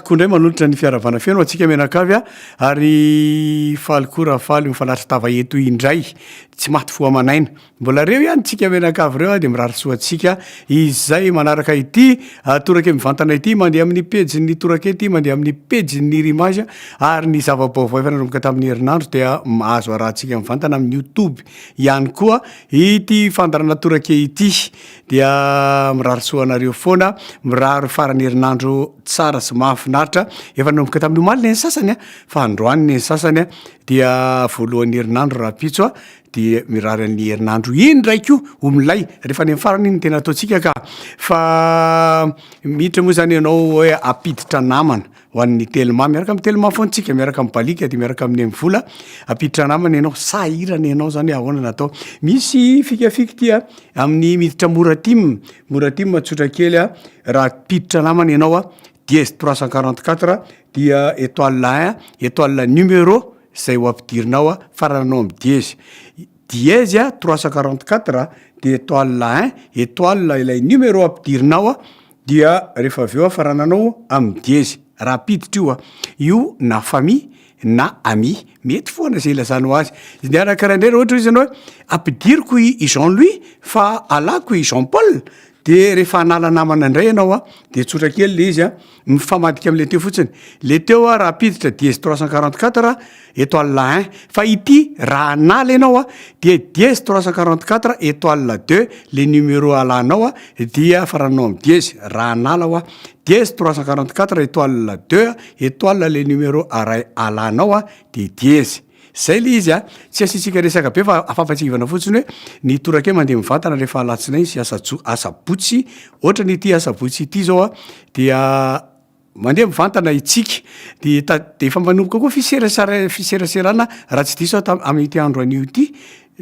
tokoa indray manolotra ny fiaravana feno atsika menakavy a ary falykora faly mifanatra tava eto indray tsy maty foa manaina mbola reo ihany tsika menakavy reo a de mirarisoa atsika izay manaraka ity torake mivantana ity mandeha amin'ny pejy ny torake ity mandeha amin'ny pejy ny rimage ary ny zavabaovao efa nanomboka tamin'ny herinandro dia mahazo arahantsika mivantana amin'ny youtube ihany koa ity fandarana torake ity dia mirarisoa anareo foana mirary farany herinandro tsara sy mahafinaritra efa nanomboka tamin'ny omaly ny sasany a fa androany ny sasany a dia voalohan'ny herinandro raha pitso a dia mirary ny herinandro indraiky io omilay rehefa ny farany iny tena ataotsika ka fa miditra moa zany ianao hoe apiditra namana ho an'ny telma miaraka amin'ny telma foantsika miaraka amin'ny balika de miaraka amin'ny vola apiditra namana ianao sahirana ianao zany ahoana natao misy fikafika tia amin'ny miditra moratim tsotra kely a raha piditra namana ianao a dièse 344 dia étoile 1 étoile numéro zay ho ampidirinao a farananao amin'ny dièse a 344 de étoile 1 étoile ilay numéro ampidirinao a dia rehefa aveo a farananao amin'ny dièse raha piditra io a io na famille na ami mety foana zay ilazanao azy ny arakaraha indray raha ohatra izy anao hoe ampidiriko i Jean Louis fa alako i Jean Paul de rehefa anala namana indray ianao a de tsotra kely le izy a mifamadika amin'le teo fotsiny le teo a raha piditra dièse 344 étoile 1 fa ity raha anala ianao a dia dièse 344 étoile 2 le numéro alanao a dia faranao amin'ny dièse raha anala a dièse 344 étoile 2 étoile le numéro alanao a de dièse zay le izy a tsy asitsika resaka be fa afafatsivana fotsiny hoe ny torake mandeha mivantana rehefa alatsinainy sy asabotsy ohatra ny ity asabotsy ity zao a dia mandeha mivantana itsika de efa manomboka koa fiseraserana raha tsy diso amin'ity andro anio ity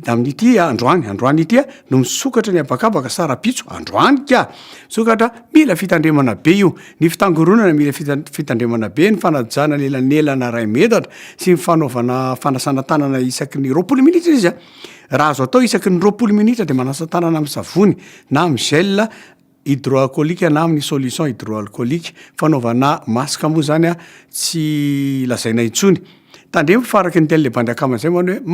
amin'ity androany ity a no misokatra ny abakabaka sara pitso androany ka sokatra mila fitandremana be io ny fitangoronana mila fitandremana be ny fanajana nelanelana ray metatra sy ny fanaovana fanasana tanana isaky ny 20 minitra izy a raha azo atao isaky ny 20 minitra de manasa tanana amin'ny savony na amin'ny gel hydroalcoolique na amin'ny solution hydroalcoolique fanaovana masaka moa zany a tsy lazaina intsony tandremo faraky ny tele bandy akamana zay moany hoe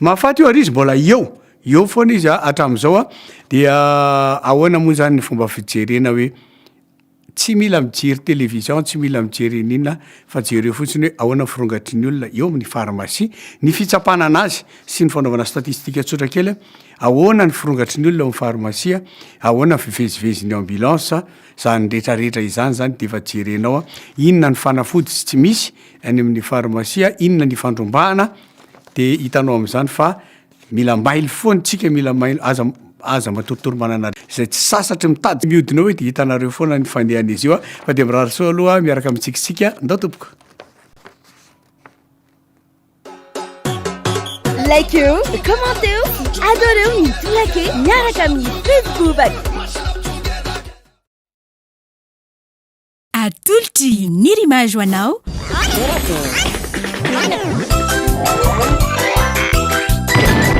mahafaty io ary izy mbola eo foana izy hatramin'izao a dia ahoana moa zany ny fomba fijerena hoe tsy mila mijery télévision tsy mila mijery ninona fa jereo fotsiny hoe ahoana firongatry ny olona eo amin'ny pharmacie ny fitsapana anazy sy ny fanaovana statistika tsotra kely ahoana ny firongatry ny olona amin'ny pharmacie ahoana fivezivezy ny ambulance zany rehetrarehetra izany de efa jerenao inona ny fanafody sy tsy misy any amin'ny pharmacie inona ny fandrombahana de hitanao amin'izany fa mila maily foany tsika mila maily aza matorotoro manana zay tsy sasatry mitady miodina hoe de hitanareo foana ny fandehan'izy io fa de mirarisoa aloha miaraka mitsikitsika ndao tompoko likeo commenteo adoreo ny torake miaraka amin'ny Facebook atolotry ny rimage ho anao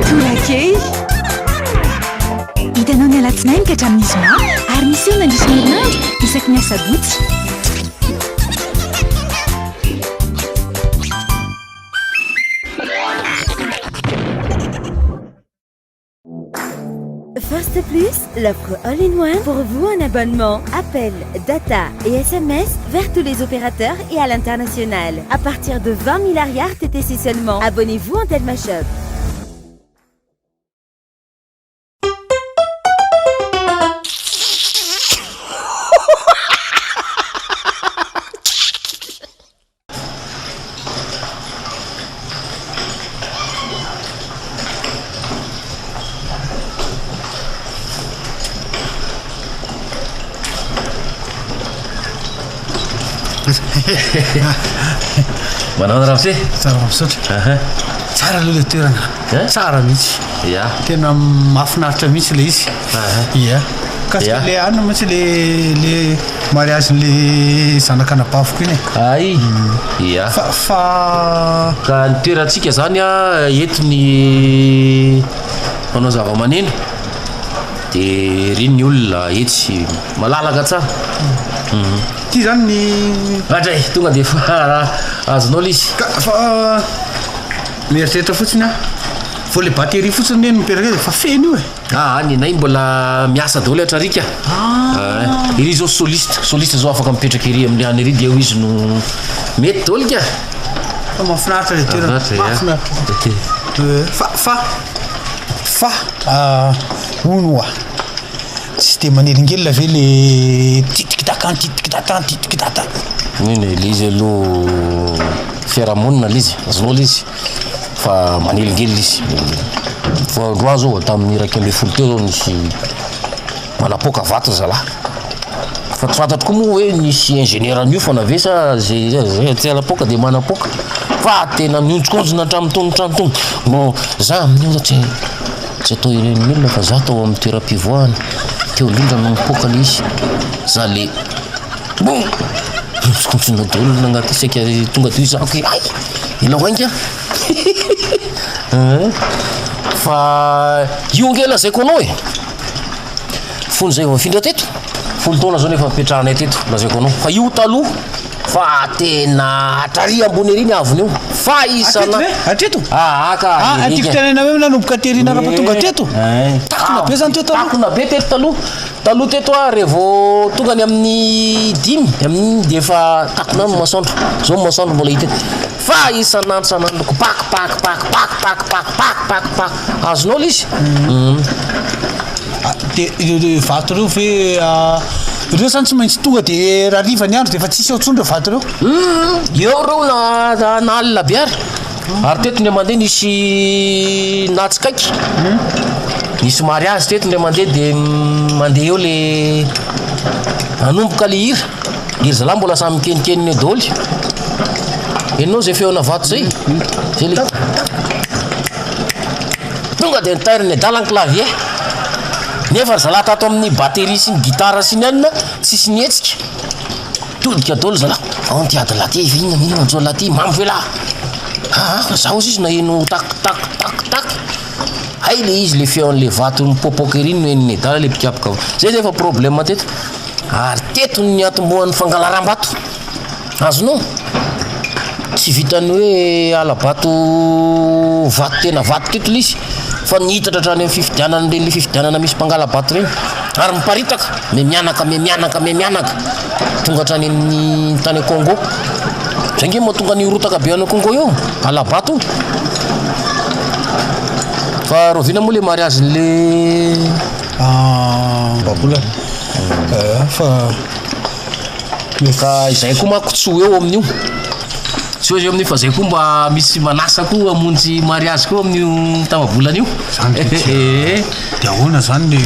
torake hitanao ny alatsinainy ka hatramin'ny zoma ary misy eo nandrisiny herinandro isaky ny asabotsy First Plus, l'offre all-in-one pour vous en abonnement. Appel, data et SMS vers tous les opérateurs et à l'international. À partir de 20 milliards TTC seulement. Abonnez-vous en Telma Shop. Manao ramose tsara misaotra tsara aloha le toerana tsara mihitsy ya tena mahafinaritra mihitsy le izy ia ka tsy le anona mihitsy le mariage le zanakanabavoko iny ay ia fa ka ny toerantsika zany a eto ny manao zava-maneno de riny ny olona etsy malalaka tsara ty zany ny Radray tonga de fa azonao lay izy. Fa mieritreritra fotsiny a vo le batterie fotsiny mipetraka fa feno io ny nay mbola miasa daholo atrarika. Iry zao soliste zao afaka mipetraka iry amin'ny any iry dia eo izy no mety daholo ka. fa mahafinaritra le toerana mahafinaritra fa ono a tsy de manelingelina ve le titikidata iny le izy aloha fiarahamonina le izy azonao le izy fa manelingelina izy fa androa zao tamin'ny iraky amby folo teo zao nisy manapoka vato zalahy fa tsy fantatro koa moa hoe nisy ingénieur an'io fa nave sa zay tsy alapoka de manapoka fa tena mionjokonjona hatramin'ny tongotrano mo za amin'io tsy atao ireny milina fa za tao amin'ny toeram-pivoahana teo lindra no mipoka le izy za le bon mionjokonjona daholo nagnaty saika tonga toy zako ay ila hoainga fa io nge lazaiko anao e fony zay mafindra teto folo taona zao nefa mipetrahanay teto lazaiko anao fa io taloha fa tena atrari ambony ery ny avony io fa isana atreto ka atyko tanena hoe nanomboka terina raha tonga teto takona be zany teto takona be teto taloha teto revo tonga ny amin'ny 10 amin'ny de fa takona no masoandro zao masoandro mbola hita fa isanandro sanandro ko pak azonao izy de vato reo ve reo zany tsy maintsy tonga de raha riva ny andro de fa tsisy otsondro vato reo eo reo na alina biary ary teto ndre mandeha nisy natsikaiky nisy mariage teto ndre mandeha de mandeha eo le anomboka le hira zalahy mbola samy mikenikeniny daholo enao zay feona vato zay zay le tonga de nitairiny adala clavier nefa zalahy tato amin'ny batterie sy ny gitara sy ny anina tsisy nietsika todika daholo zalahy antiady laty vinna mino manjo laty mamy ve lah zaho izy naheno tak ay le izy le feon'le vato mipopoka ery no eniny adala le pikapaka zay zay fa problème teto ary teto ny atombohan'ny fangalaram-bato azonao tsy vitany hoe alabato vato tena vato teto le izy fa nihitatra hatrany amin'ny fifidianana le fifidianana misy mpangalabato regny ary miparitaka mianaka tonga hatrany amin'ny tany Congo zay nge mahatonga ny rotaka be any Congo io alabato fa rovina moa le mariage le babola fa izay koa manko tsy ho eo amin'io tsy hoe amin'io fa zay koa mba misy manasa koa amonjy mariage koa amin'io tavabolana io de ahoana zany le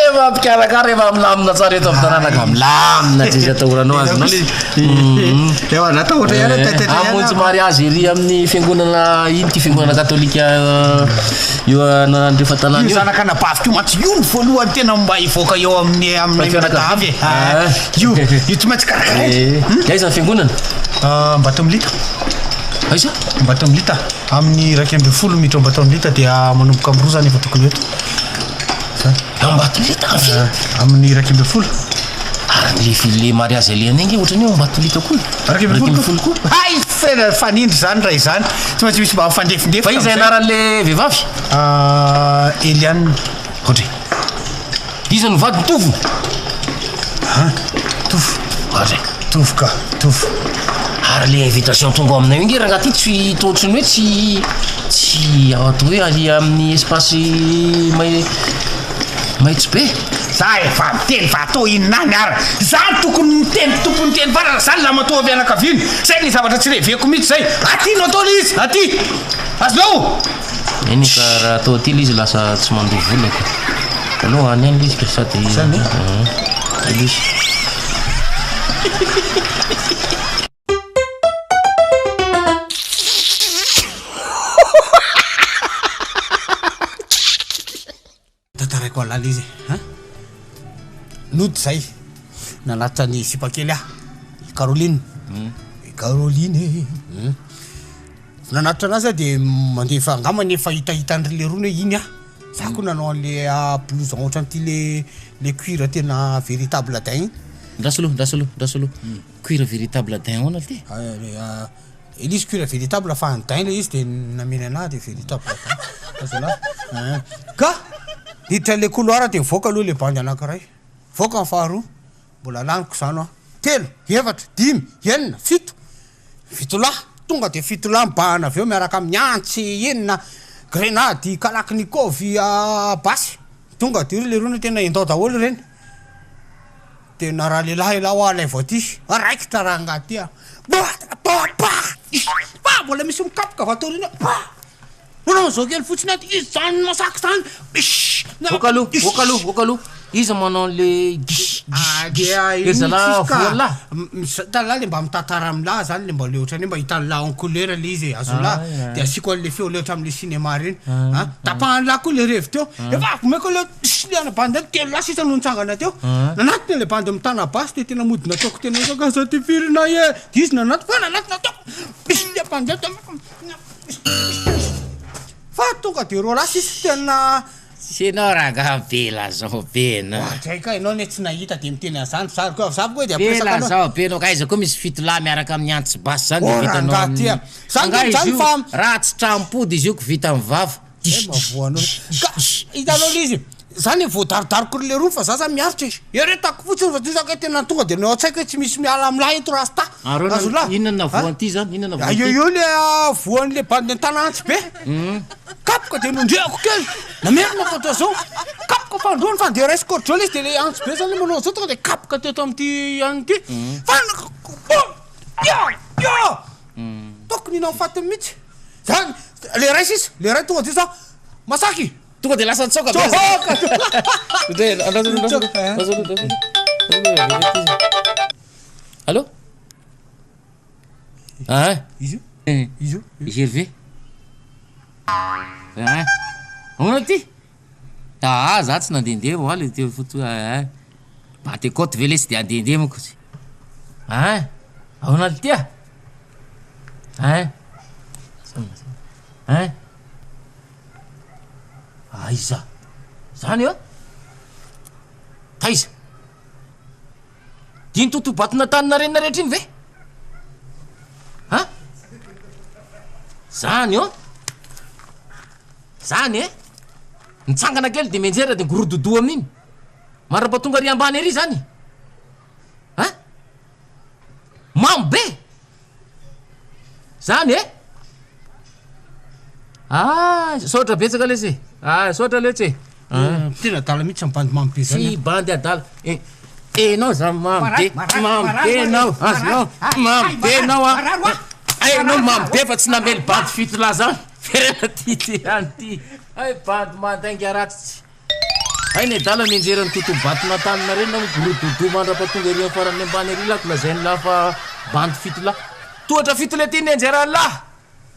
efa mpikarakara efa milamina tsara eto amin'ny tanàna milamina tsy izy atahoranao azonao le ewa natahotra ihany amonjy mariage ery amin'ny fiangonana iny ty fiangonana katolika io andrefa tanàna io zanaka nabavika io mantsy io ny voalohany tena mba hivoaka eo amin'ny fianakavy io tsy maintsy karakara aiza ny fiangonana Mbatomlita aiza Mbatomlita amin'ny raiky amby folo mitra Mbatomlita dia manomboka amin'ny roa zany efa tokony eto Mbatomlita amin'ny raiky amby folo ary le mariage le anengy ohatrany eo Mbatomlita koa raiky amby folo koa ay fanindry zany raha izany tsy maintsy misy mba fandefindefa fa izy anaran'le vehivavy Eliane ohatra izy no vady tovo tovo ary le invitation tonga aminay ingy raha ngaty tsy totriny hoe tsy ato hoe ali amin'ny espace maitso be za efa miteny fa atao inonany ara za tokony miteny tompony teny farana zany la matoa fianakaviany zay ny zavatra tsy reveko mihitsy zay aty no atao le izy aty azonao eny ka raha atao aty le izy lasa tsy mandoa volako aloha any any le izy ka sady zany le izy tataraiko alala izy nody zay nanatitra ny sipakely Caroline nanatitra anazy de mandefa angamany efa hitahitandry le rony hoe iny za koa nanao an'le blouson ohatran'ity le cuir tena véritable dain ndrasolo cuir véritable dain hoana ty izy cuir véritable fa ny dain le izy de namena anahy de véritable azola ka hiditra le couloir de voaka aloha le bandy anankiray voaka ny faharoa mbola laniko zany a telo efatra dimy enina fito lahy tonga de fito lahy mibahana avy eo miaraka amin'ny antsy enina grenady kalaknikovy basy tonga de ry le rona tena indao daholo reny tena raha lehilahy la oalay vao ty araikitra raha angaty mbola misy mikapoka vatao reny nanao zao kely fotsiny aty izy zany masaky zany voaka aloha izy manao le tala le mba mitantara amila zany le mba le ohatrany mba hitany la en couleur le izy azola de asiko le feo le oatra amle cinéma reny tapahany koa le revi teo efa meko le liana bandy telo la sisa no nitsangana teo nanatiny le bandy mitana basy de tena modina ataoko tena kasa ty firina izy nanaty fa nanatiny ataoko le bandy fa tonga de ro la sisa tena sinao raha bela zao be ndraika ianao ne tsy nahita de miteny azany sary koa zabo koa de bela zao be nao kaiza koa misy fito lahy miaraka amin'ny antsy basy zany de vitanao raha tsy trampody izy io ko vita amin'ny vava mavoanao hitanao le izy zany voadaridariko le roa fa zaza miaritra izy eretako fotsiny fa tisaka tena tonga de nao tsaiko hoe tsy misy miala amlahy eto rasta azola inona voan'ity zany inona eo le voan'le bandy an-tanantsy be kapoka de nondreako kely namerina fa zao kapoka fandroany fa de raisiko ohatrao le izy de le antsy be zany le manao zao tonga de kapoka teto am'ty anyty fa tokony inao fatiny mihitsy zany le rais izy le ray tonga de sa masaky tonga de lasa tsoka allo izy hervé ona ty za tsy nandehandeha oaly teo foto bate côte ve lesy de andehandeha moko tsy ahona ty aiza zany eo taiza diny totobatona tanina renina rehetra iny ve zany eo zany nitsangana kely de menjera de ngorododo amin'iny marapatonga ry ambany ery zany mamy be zany sotra betsaka lesy sotra letsy tena adala mihitsy bandy mamy be zany sy bandy adala enao zany mamy be nao mamy be nao enao mamy be fa tsy namely bandy fito la zany ferena ty any ty bandy mandainga ratsy ainy adala menjerany totobatona tanina reny na gorododo mandrapatonga ery farany ambany ery lako lazainy lafa bandy fito la tohatra fito le ty nenjerany lah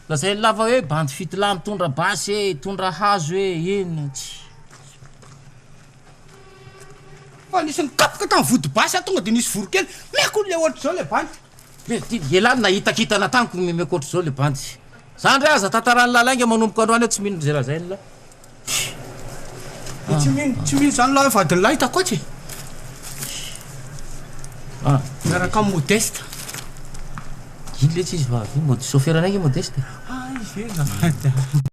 lazainy lafa hoe bandy fito la mitondra basy tondra hazo ino tsy fa nisy nikapoka tamy vody basy tonga de nisy voro kely meko le ohatry zao le bandy elany nahitakitana taniko meko ohatry zao le bandy zany re aza tantarany lalainga manomboka androany eo tsy mino zay raha zainy la tsy mino zany la vadiny la hitako atsy miaraka amy modeste ino le tsy izy vavy chauffeur anaiky modeste izy